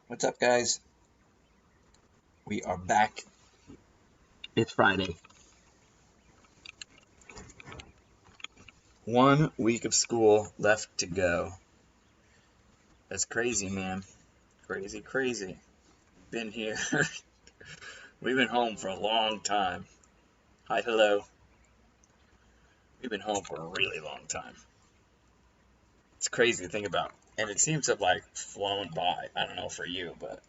What's up, guys? We are back. It's Friday. 1 week of school left to go. That's crazy, man. Crazy, crazy. Been here. We've been home for a long time. Hi, hello. We've been home for a really long time. It's crazy to think about. And it seems to have, flown by. I don't know for you, but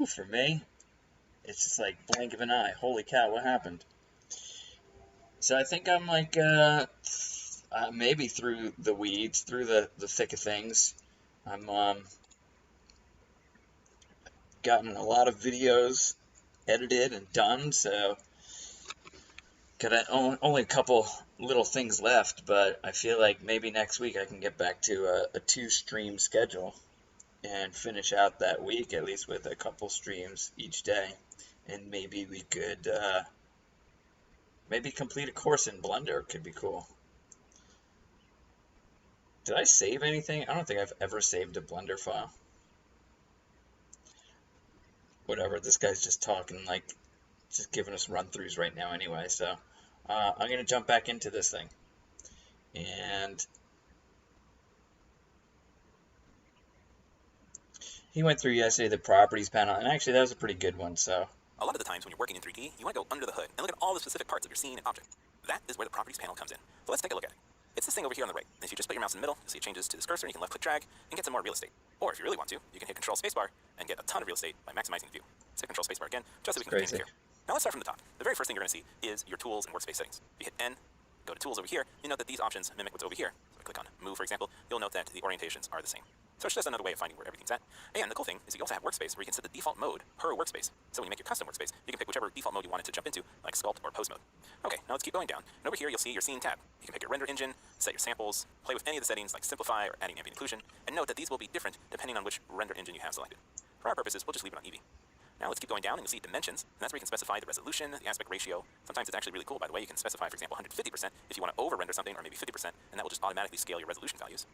for me, it's just like blink of an eye. Holy cow, what happened? So I think I'm maybe through the weeds, through the thick of things. I'm gotten a lot of videos edited and done, so got only a couple little things left, but I feel like maybe next week I can get back to a 2-stream schedule and finish out that week at least with a couple streams each day, and maybe we could maybe complete a course in Blender. Could be cool. Did I save anything? I don't think I've ever saved a Blender file. Whatever, this guy's just talking, just giving us run-throughs right now anyway, so I'm going to jump back into this thing. And he went through yesterday the properties panel, and actually that was a pretty good one, so. A lot of the times when you're working in 3D, you want to go under the hood and look at all the specific parts of your scene and object. That is where the properties panel comes in. So let's take a look at it. It's this thing over here on the right. And if you just put your mouse in the middle, you'll see it changes to this cursor, and you can left-click drag and get some more real estate. Or if you really want to, you can hit Control Spacebar and get a ton of real estate by maximizing the view. Let's hit Control Spacebar again, just so we can continue here. Now let's start from the top. The very first thing you're going to see is your tools and workspace settings. If you hit N, go to tools over here, you note that these options mimic what's over here. So I click on move, for example, you'll note that the orientations are the same. So it's just another way of finding where everything's at. And the cool thing is you also have workspace where you can set the default mode per workspace. So when you make your custom workspace, you can pick whichever default mode you want it to jump into, like sculpt or pose mode. Okay, now let's keep going down. And over here you'll see your scene tab. You can pick your render engine, set your samples, play with any of the settings like simplify or adding ambient occlusion, and note that these will be different depending on which render engine you have selected. For our purposes, we'll just leave it on Eevee. Now let's keep going down and you'll see dimensions, and that's where you can specify the resolution, the aspect ratio. Sometimes it's actually really cool, by the way. You can specify, for example, 150% if you want to over-render something, or maybe 50%, and that will just automatically scale your resolution values.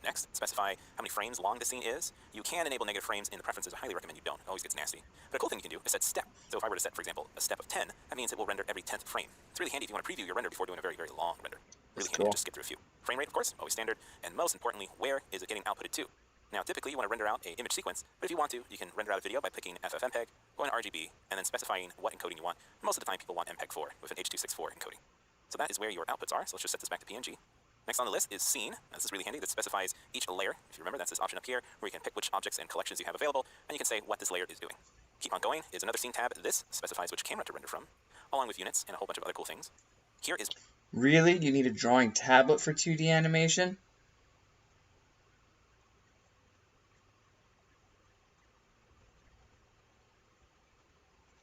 Next, specify how many frames long the scene is. You can enable negative frames in the preferences. I highly recommend you don't. It always gets nasty. But a cool thing you can do is set step. So if I were to set, for example, a step of 10, that means it will render every 10th frame. It's really handy if you want to preview your render before doing a very, very long render. Really handy to just skip through a few. Frame rate, of course, always standard. And most importantly, where is it getting outputted to? Now, typically you want to render out an image sequence, but if you want to, you can render out a video by picking FFmpeg, going to RGB, and then specifying what encoding you want. Most of the time people want MPEG-4 with an H.264 encoding. So that is where your outputs are, so let's just set this back to PNG. Next on the list is scene. Now, this is really handy. That specifies each layer. If you remember, that's this option up here where you can pick which objects and collections you have available, and you can say what this layer is doing. Keep on going is another scene tab. This specifies which camera to render from, along with units and a whole bunch of other cool things. Here is... Really? You need a drawing tablet for 2D animation?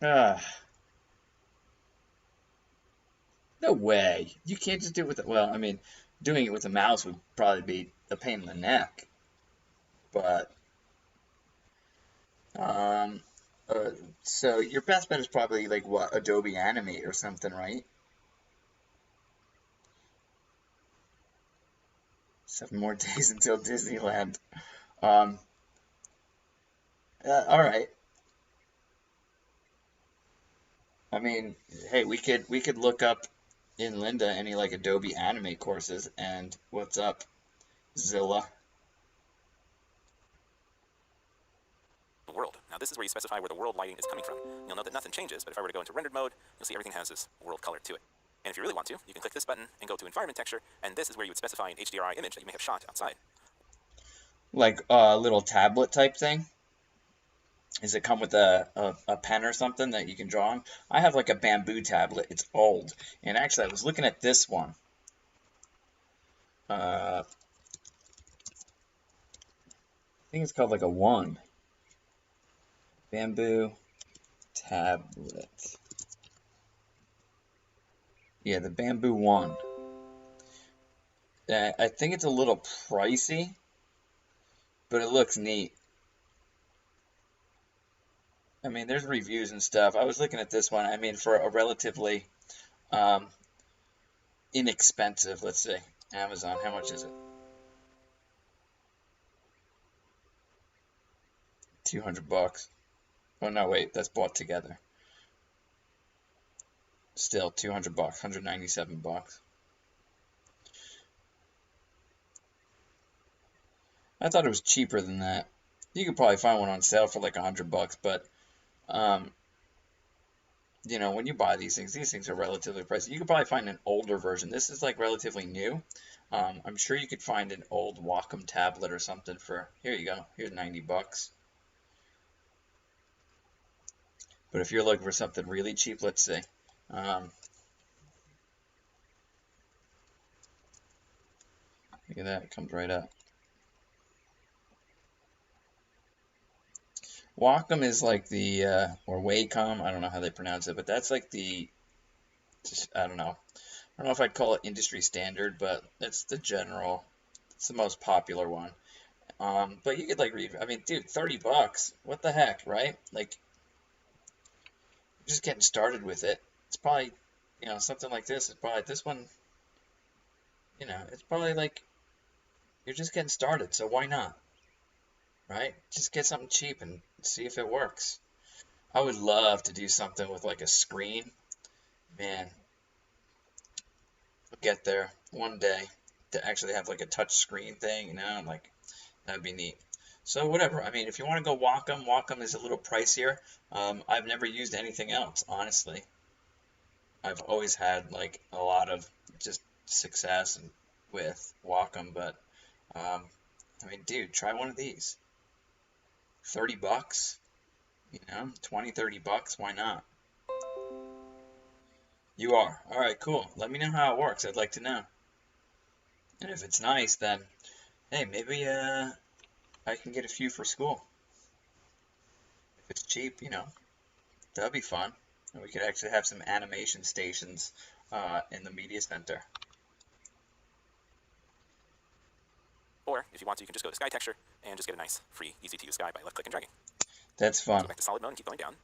Ah. No way. You can't just do it with well, I mean, doing it with a mouse would probably be a pain in the neck. But so your best bet is probably like what, Adobe Animate or something, right? 7 more days until Disneyland. All right. I mean, hey, we could look up in Linda any like Adobe Animate courses, and what's up, Zilla? The world. Now this is where you specify where the world lighting is coming from. You'll note that nothing changes, but if I were to go into rendered mode, you'll see everything has this world color to it. And if you really want to, you can click this button and go to environment texture, and this is where you would specify an HDRI image that you may have shot outside. Like a little tablet type thing? Does it come with a pen or something that you can draw on? I have like a bamboo tablet. It's old. And actually, I was looking at this one. I think it's called like a 1. Bamboo tablet. Yeah, the Bamboo 1. I think it's a little pricey, but it looks neat. I mean, there's reviews and stuff. I was looking at this one. I mean, for a relatively inexpensive, let's say, Amazon, how much is it? $200. Oh no, wait, that's bought together. Still $200, $197. I thought it was cheaper than that. You could probably find one on sale for like $100, but you know, when you buy these things are relatively pricey. You could probably find an older version. This is like relatively new. I'm sure you could find an old Wacom tablet or something for, here you go, here's $90. But if you're looking for something really cheap, let's see. Look at that, it comes right up. Wacom is like the, or Wacom, I don't know how they pronounce it, but that's like the, I don't know if I'd call it industry standard, but it's the general, it's the most popular one. But you could like read, I mean, dude, $30, what the heck, right? Like, just getting started with it. It's probably, you know, something like this, it's probably, this one, you know, it's probably like, you're just getting started, so why not? Right? Just get something cheap and see if it works. I would love to do something with like a screen. Man, we'll get there one day to actually have like a touch screen thing, you know, like that'd be neat. So whatever, I mean, if you want to go Wacom, Wacom is a little pricier. I've never used anything else, honestly. I've always had like a lot of just success with Wacom, but I mean, dude, try one of these. $30, you know, 20, $30, why not? You are. All right, cool. Let me know how it works. I'd like to know. And if it's nice, then, hey, maybe I can get a few for school. If it's cheap, you know, that'd be fun. And we could actually have some animation stations in the media center. Or, if you want to, you can just go to Sky Texture and just get a nice, free, easy-to-use sky by left-click and dragging. That's fun. Go back to solid mode and keep going down.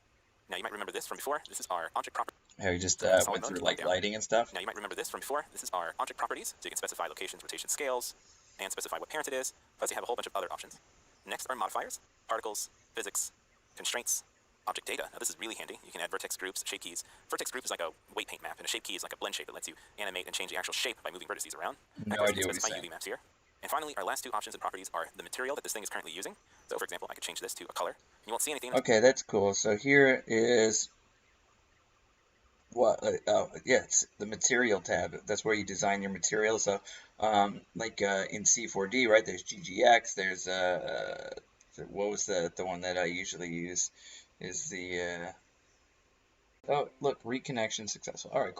Now, you might remember this from before. This is our object property. How we just went through like lighting and stuff. Now, you might remember this from before. This is our object properties, so you can specify locations, rotation, scales, and specify what parent it is. Plus, you have a whole bunch of other options. Next are modifiers, particles, physics, constraints, object data. Now, this is really handy. You can add vertex groups, shape keys. Vertex group is like a weight paint map, and a shape key is like a blend shape. It lets you animate and change the actual shape by moving vertices around. No idea what you're saying. UV maps here. And finally, our last two options and properties are the material that this thing is currently using. So, for example, I could change this to a color. You won't see anything. Okay, that's cool. So here is what? Oh, yeah, it's the material tab. That's where you design your material. So, like in C4D, right? There's GGX. There's what was the one that I usually use? Is the oh, look, reconnection successful. All right. Cool.